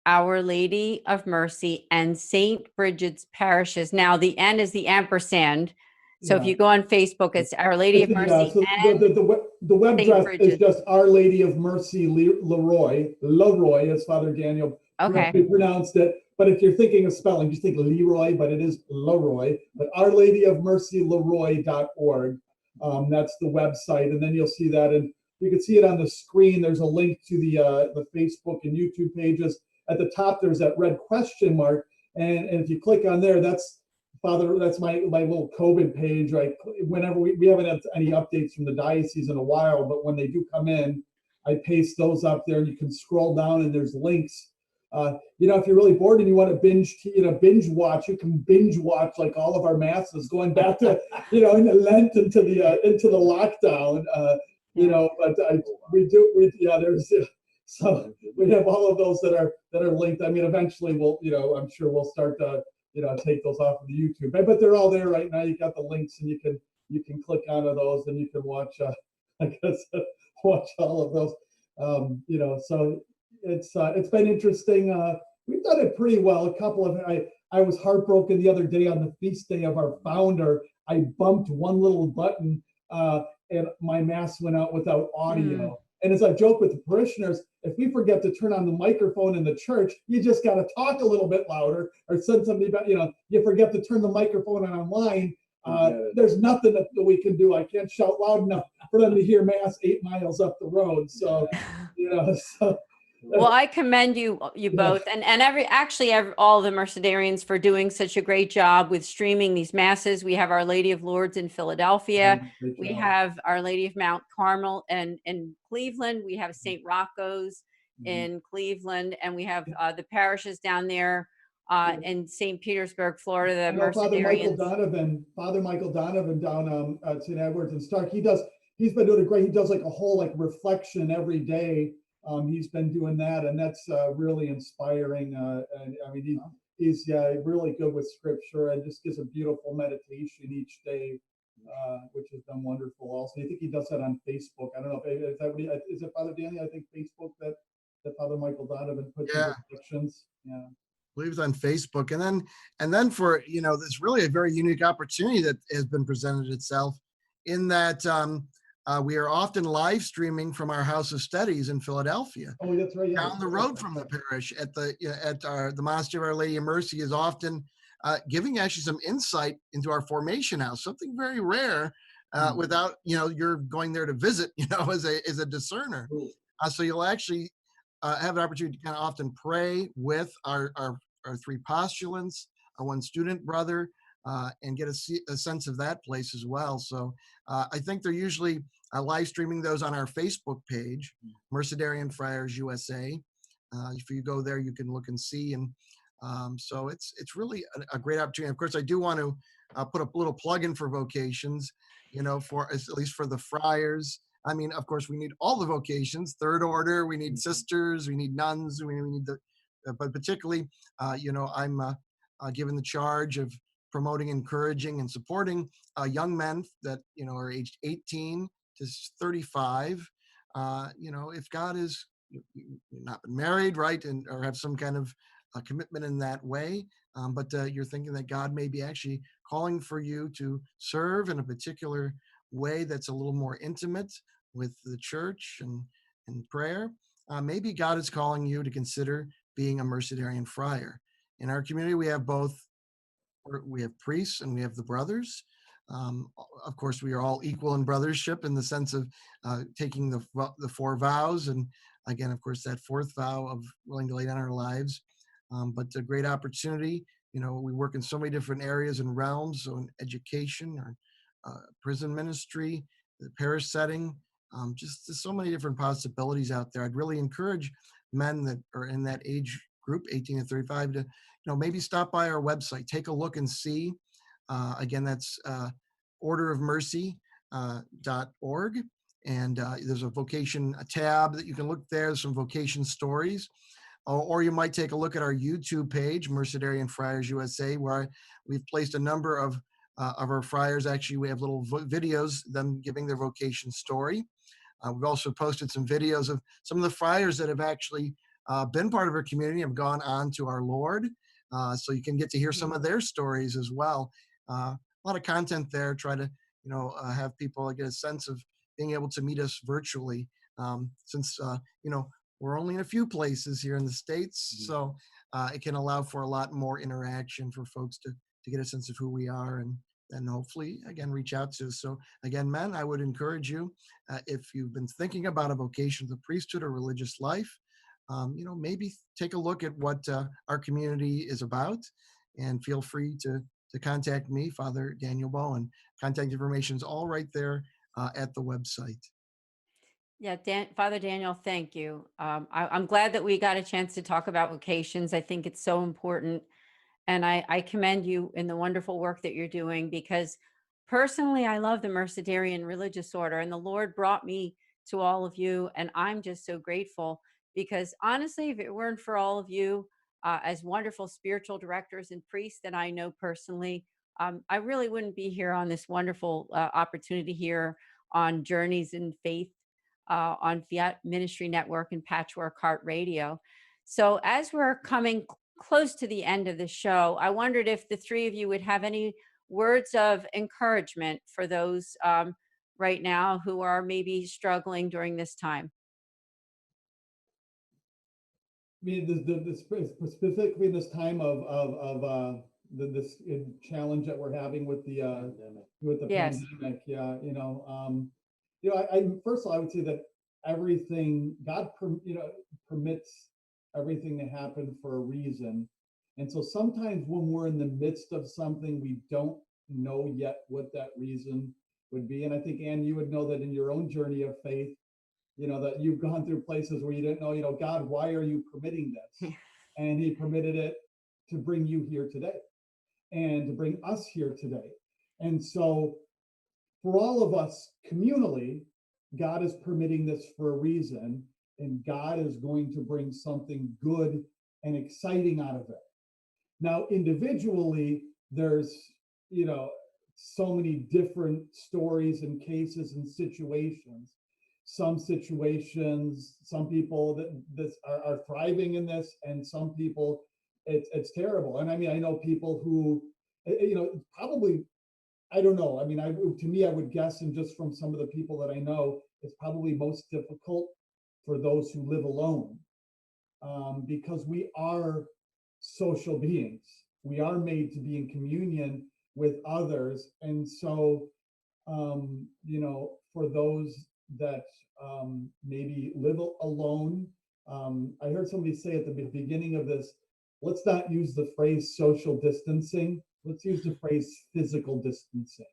Our Lady of Mercy and St. Bridget's parishes. Now the N is the ampersand. So if Yeah. you go on Facebook, it's Our Lady of Mercy. So and the web St. address Bridget. is just Our Lady of Mercy Leroy, as Father Daniel correctly pronounced it. But if you're thinking of spelling, just think Leroy, but it is Leroy. But Our Lady of Mercy Leroy.org. That's the website, and then you'll see that, and you can see it on the screen. There's a link to the Facebook and YouTube pages. At the top, there's that red question mark, and if you click on there, that's my little COVID page. Right, whenever we haven't had any updates from the diocese in a while, but when they do come in, I paste those up there, and you can scroll down, and there's links. If you're really bored and you want to binge watch, you can binge watch like all of our masses going back to, into Lent, into the lockdown. So we have all of those that are linked. I mean, eventually I'm sure we'll start to, take those off of the YouTube, but they're all there right now. You got the links, and you can click onto those, and you can watch, watch all of those. So it's been interesting. We've done it pretty well. I was heartbroken the other day on the feast day of our founder. I bumped one little button, and my mass went out without audio. And as I joke with the parishioners, if we forget to turn on the microphone in the church, you just got to talk a little bit louder, or send somebody back. You forget to turn the microphone on online. There's nothing that we can do. I can't shout loud enough for them to hear mass 8 miles up the road. So, Well, I commend you both, and all the Mercedarians for doing such a great job with streaming these masses. We have Our Lady of Lourdes in Philadelphia. We have Our Lady of Mount Carmel in Cleveland. We have St. Rocco's in Cleveland, and we have the parishes down there in St. Petersburg, Florida. The Mercedarians. Father Michael Donovan down at St. Edwards and Stark. He's been doing he does like a whole reflection every day. He's been doing that, and that's really inspiring. And I mean, he's really good with scripture, and just gives a beautiful meditation each day, which has been wonderful. Also, I think he does that on Facebook. I don't know if is it Father Danny? I think Facebook that Father Michael Donovan puts in reflections. Yeah, I believe it's on Facebook, and then for there's really a very unique opportunity that has been presented itself in that. We are often live streaming from our house of studies in Philadelphia. Oh, that's right. Yeah. Down the road from the parish at the Monastery of Our Lady of Mercy is often giving actually some insight into our formation house, something very rare without you're going there to visit as a discerner. So you'll actually have an opportunity to kind of often pray with our 3 postulants, our 1 student brother, and get a sense of that place as well. So I think they're usually live streaming those on our Facebook page, Mercedarian Friars USA. If you go there, you can look and see. And So it's really a great opportunity. Of course, I do want to put a little plug in for vocations, for at least for the friars. I mean, of course, we need all the vocations, third order, we need sisters, we need nuns, we need but particularly, I'm given the charge of promoting, encouraging, and supporting young men that, are aged 18 to 35. If God is, you've not been married, right, or have some kind of commitment in that way, but you're thinking that God may be actually calling for you to serve in a particular way that's a little more intimate with the church and prayer. Maybe God is calling you to consider being a Mercedarian friar. In our community, we have both. We have priests and we have the brothers. Of course, we are all equal in brothership in the sense of taking the 4 vows, and again, of course, that 4th vow of willing to lay down our lives. But a great opportunity. We work in so many different areas and realms, so in education or prison ministry, the parish setting, just there's so many different possibilities out there. I'd really encourage men that are in that age group, 18 to 35, to maybe stop by our website, take a look and see. Again, that's orderofmercy.org. And there's a vocation tab that you can look there. There's some vocation stories. Or you might take a look at our YouTube page, Mercedarian Friars USA, where we've placed a number of our friars. Actually, we have little videos, them giving their vocation story. We've also posted some videos of some of the friars that have actually been part of our community, have gone on to our Lord. So you can get to hear some of their stories as well. A lot of content there. Try to, have people get a sense of being able to meet us virtually, since, we're only in a few places here in the States. So it can allow for a lot more interaction for folks to get a sense of who we are, and hopefully, again, reach out to us. So again, men, I would encourage you, if you've been thinking about a vocation of the priesthood or religious life, maybe take a look at what our community is about, and feel free to contact me, Father Daniel Bowen. Contact information is all right there at the website. Yeah, Father Daniel, thank you. I'm glad that we got a chance to talk about vocations. I think it's so important. And I commend you in the wonderful work that you're doing, because personally, I love the Mercedarian religious order, and the Lord brought me to all of you. And I'm just so grateful, because honestly, if it weren't for all of you as wonderful spiritual directors and priests that I know personally, I really wouldn't be here on this wonderful opportunity here on Journeys in Faith on Fiat Ministry Network and Patchwork Heart Radio. So as we're coming close to the end of the show, I wondered if the 3 of you would have any words of encouragement for those right now who are maybe struggling during this time. I mean, specifically this time of this challenge that we're having with the Yes. pandemic. Yeah, I first of all, I would say that everything God permits everything to happen for a reason. And so sometimes when we're in the midst of something, we don't know yet what that reason would be. And I think, Anne, you would know that in your own journey of faith, that you've gone through places where you didn't know, God, why are you permitting this? And he permitted it to bring you here today, and to bring us here today. And so for all of us communally, God is permitting this for a reason, and God is going to bring something good and exciting out of it. Now, individually, there's, so many different stories and cases and situations. Some situations, some people that are thriving in this, and some people it's terrible. And I mean, I know people who, probably, I don't know. I mean, to me, I would guess, and just from some of the people that I know, it's probably most difficult for those who live alone, because we are social beings. We are made to be in communion with others. And so, for those that maybe live alone, I heard somebody say at the beginning of this, let's not use the phrase social distancing. Let's use the phrase physical distancing,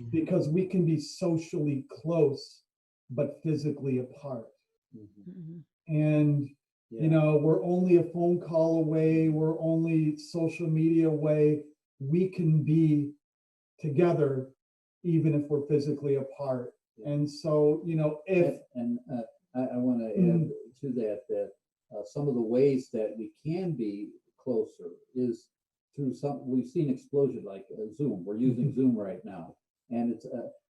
because we can be socially close, but physically apart. Mm-hmm. And You know, we're only a phone call away, we're only social media away. We can be together even if we're physically apart. And so, you know, if I want to add to that some of the ways that we can be closer is through we've seen explosion like Zoom. We're using Zoom right now, and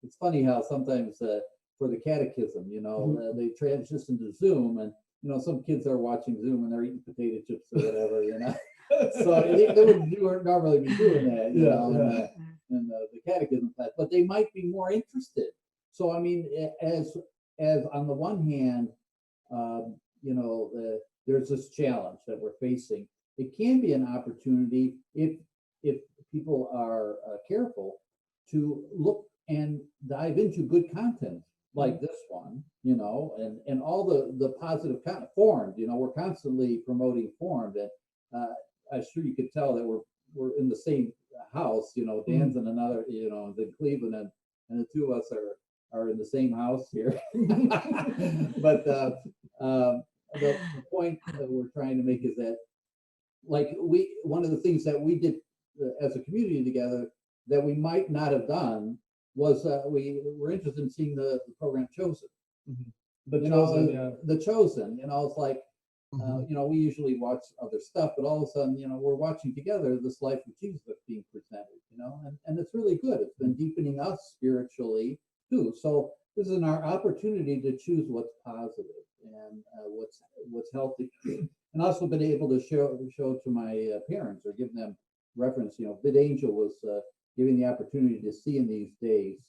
it's funny how sometimes for the catechism, you know, they transition to Zoom, and you know, some kids are watching Zoom and they're eating potato chips or whatever, you know. So they wouldn't normally be doing that, you know, in the catechism class, but they might be more interested. So I mean, as on the one hand, you know, there's this challenge that we're facing. It can be an opportunity if people are careful to look and dive into good content like this one, you know, and all the positive content. Formed, you know, we're constantly promoting Formed, and I'm sure you could tell that we're in the same house, you know. Dan's in another, you know, in Cleveland, and the two of us are in the same house here. But the point that we're trying to make is that, like, one of the things that we did as a community together that we might not have done was we were interested in seeing the program Chosen. The You Chosen, know, the Chosen, you know, it's like, you know, we usually watch other stuff, but all of a sudden, you know, we're watching together this life of Jesus that's being presented, you know, and it's really good. It's been deepening us spiritually too. So this is our opportunity to choose what's positive and what's healthy, and also been able to show to my parents or give them reference. You know, Bid Angel was giving the opportunity to see in these days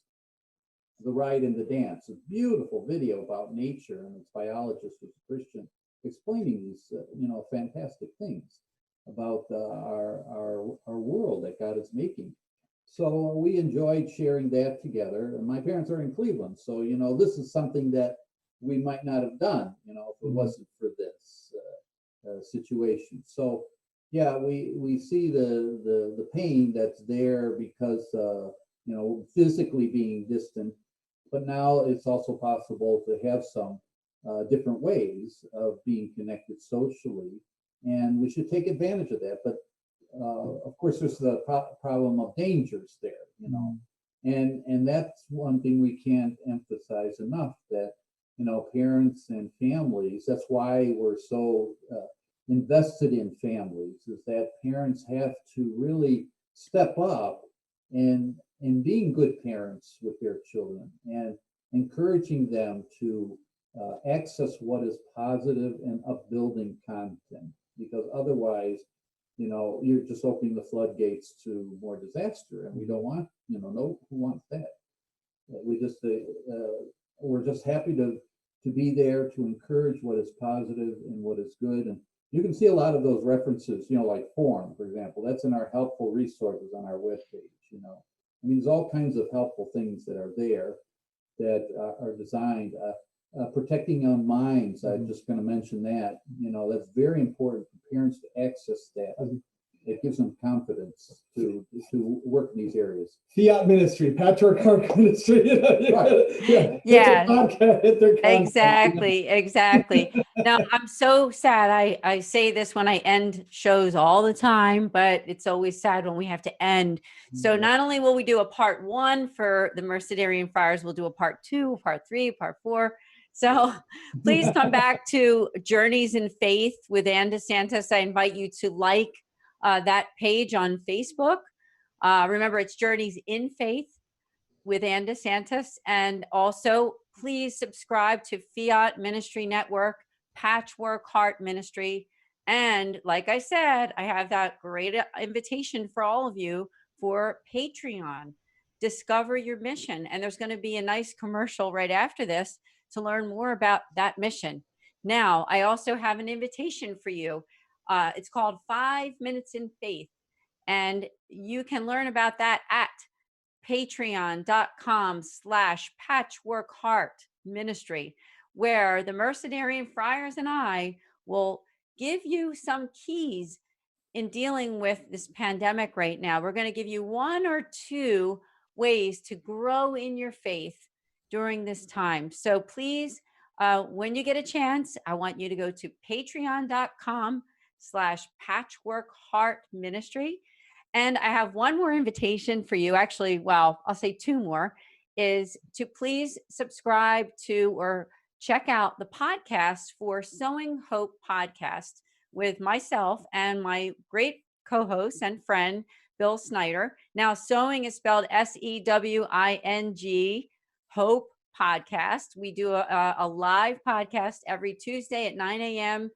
The Ride and the Dance, a beautiful video about nature, and its biologist was a Christian, explaining these you know, fantastic things about our world that God is making. So we enjoyed sharing that together. And my parents are in Cleveland, so you know, this is something that we might not have done, you know, if it wasn't for this situation. So yeah, we see the pain that's there because you know, physically being distant, but now it's also possible to have some different ways of being connected socially, and we should take advantage of that. But of course, there's the problem of dangers there, you know, and that's one thing we can't emphasize enough, that, you know, parents and families, that's why we're so invested in families, is that parents have to really step up and being good parents with their children and encouraging them to access what is positive and upbuilding content, because otherwise, you know, you're just opening the floodgates to more disaster, and we don't want, you know, no, who wants that? We just we're just happy to be there to encourage what is positive and what is good. And you can see a lot of those references, you know, like Form, for example. That's in our helpful resources on our webpage. You know, I mean, there's all kinds of helpful things that are there that are designed. Protecting young minds, I'm just going to mention that. You know, that's very important for parents to access that. It gives them confidence to work in these areas. Fiat Ministry, Patchwork Heart Ministry. You know, Right. Exactly. Now, I'm so sad. I say this when I end shows all the time, but it's always sad when we have to end. So not only will we do a part 1 for the Mercedarian Friars, we'll do a part 2, part 3, part 4. So please come back to Journeys in Faith with Anne DeSantis. I invite you to like that page on Facebook. Remember, it's Journeys in Faith with Anne DeSantis. And also, please subscribe to Fiat Ministry Network, Patchwork Heart Ministry. And like I said, I have that great invitation for all of you for Patreon. Discover your mission. And there's going to be a nice commercial right after this to learn more about that mission. Now, I also have an invitation for you. It's called 5 Minutes in Faith. And you can learn about that at patreon.com/patchworkheartministry, where the Mercedarian Friars and I will give you some keys in dealing with this pandemic right now. We're going to give you 1 or 2 ways to grow in your faith during this time. So please When you get a chance, I want you to go to patreon.com/patchworkheartministry. And I have one more invitation for you. Actually, well, I'll say two more, is to please subscribe to or check out the podcast for Sowing Hope podcast with myself and my great co-host and friend, Bill Snyder. Now, Sowing is spelled SEWING, Hope podcast. We do a live podcast every Tuesday at 9 a.m.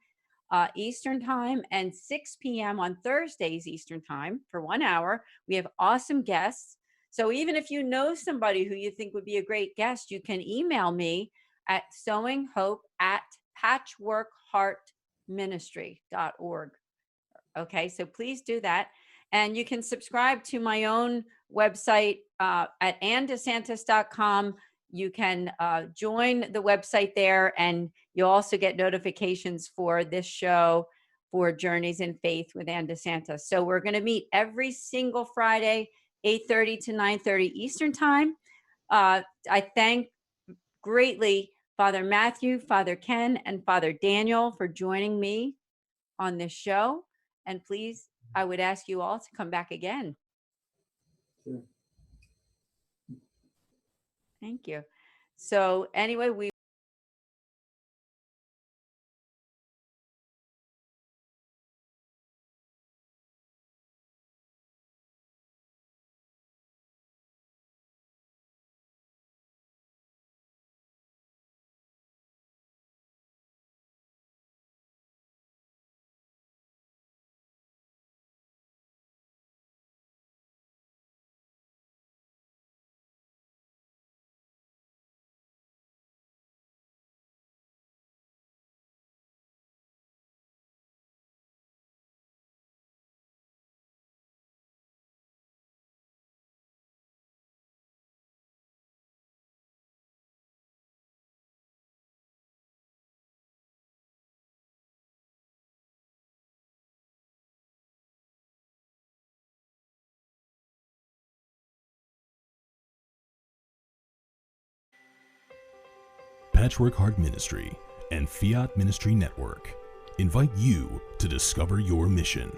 Eastern time and 6 p.m. on Thursdays Eastern time for 1 hour. We have awesome guests. So even if you know somebody who you think would be a great guest, you can email me at sowinghope@patchworkheartministry.org. Okay, so please do that. And you can subscribe to my own website at annedesantis.com. You can join the website there, and you'll also get notifications for this show for Journeys in Faith with Anne DeSantis. So we're going to meet every single Friday, 8:30 to 9:30 Eastern time. I thank greatly Father Matthew, Father Ken, and Father Daniel for joining me on this show. And please, I would ask you all to come back again. Sure. Thank you. So anyway, we Patchwork Heart Ministry and Fiat Ministry Network invite you to discover your mission.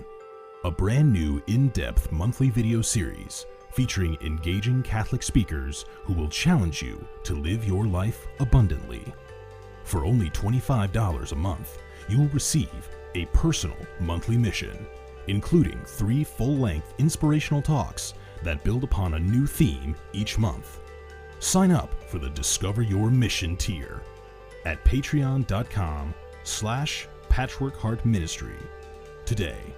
A brand new in-depth monthly video series featuring engaging Catholic speakers who will challenge you to live your life abundantly. For only $25 a month, you will receive a personal monthly mission, including 3 full-length inspirational talks that build upon a new theme each month. Sign up for the Discover Your Mission tier at patreon.com/patchworkheartministry today.